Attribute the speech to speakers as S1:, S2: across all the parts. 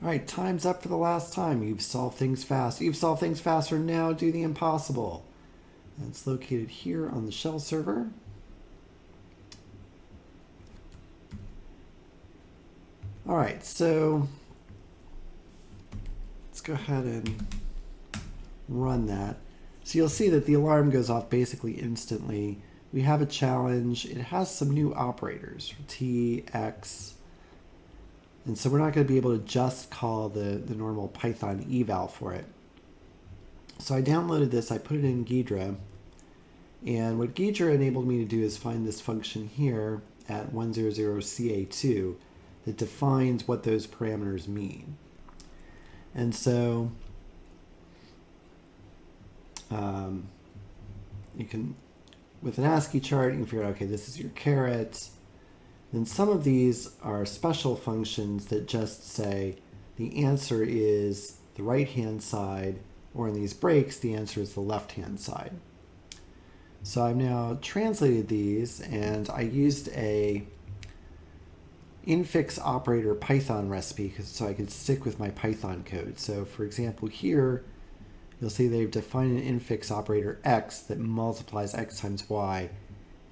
S1: All right, time's up for the last time. You've solved things fast. You've solved things faster. Now do the impossible. And it's located here on the shell server. All right, so let's go ahead and run that. So you'll see that the alarm goes off basically instantly. We have a challenge. It has some new operators, T, X, and so we're not going to be able to just call the normal Python eval for it. So I downloaded this, I put it in Ghidra, and what Ghidra enabled me to do is find this function here at 100CA2 that defines what those parameters mean. And so you can, with an ASCII chart, you can figure out, okay, this is your caret. Then some of these are special functions that just say the answer is the right-hand side, or in these breaks, the answer is the left-hand side. So I've now translated these, and I used a infix operator Python recipe so I could stick with my Python code. So for example here, you'll see they've defined an infix operator x that multiplies x times y,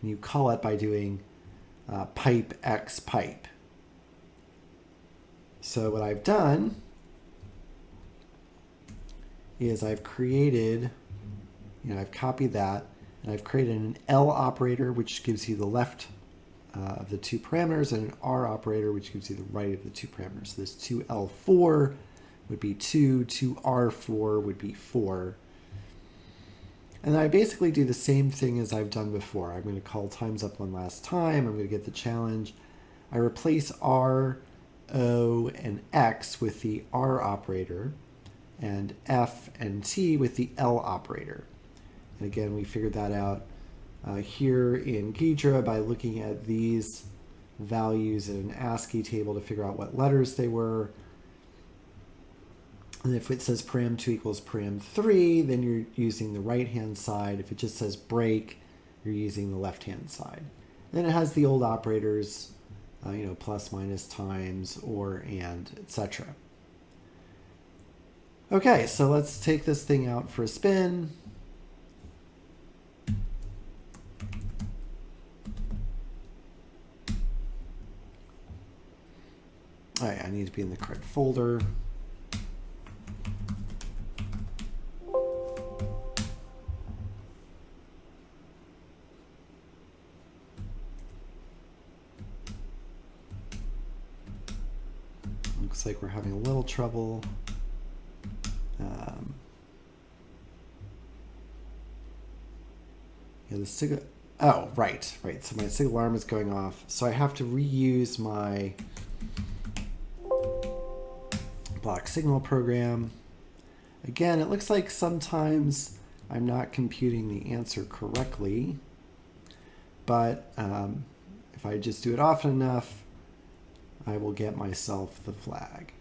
S1: and you call it by doing pipe x pipe. So what I've done is I've created, I've copied that, and I've created an L operator, which gives you the left of the two parameters, and an R operator, which gives you the right of the two parameters. So this 2L4 would be 2, 2R4 would be 4. And I basically do the same thing as I've done before. I'm going to call times up one last time. I'm going to get the challenge. I replace R, O, and X with the R operator, and F and T with the L operator. And again, we figured that out here in Ghidra by looking at these values in an ASCII table to figure out what letters they were. And if it says param2 equals param3, then you're using the right-hand side. If it just says break, you're using the left-hand side. Then it has the old operators, plus, minus, times, or, and, etc. Okay, so let's take this thing out for a spin. All right, I need to be in the correct folder. Looks like we're having a little trouble. Yeah, the SIG. Oh, right. So my SIG alarm is going off. So I have to reuse my block signal program. Again, it looks like sometimes I'm not computing the answer correctly, but if I just do it often enough, I will get myself the flag.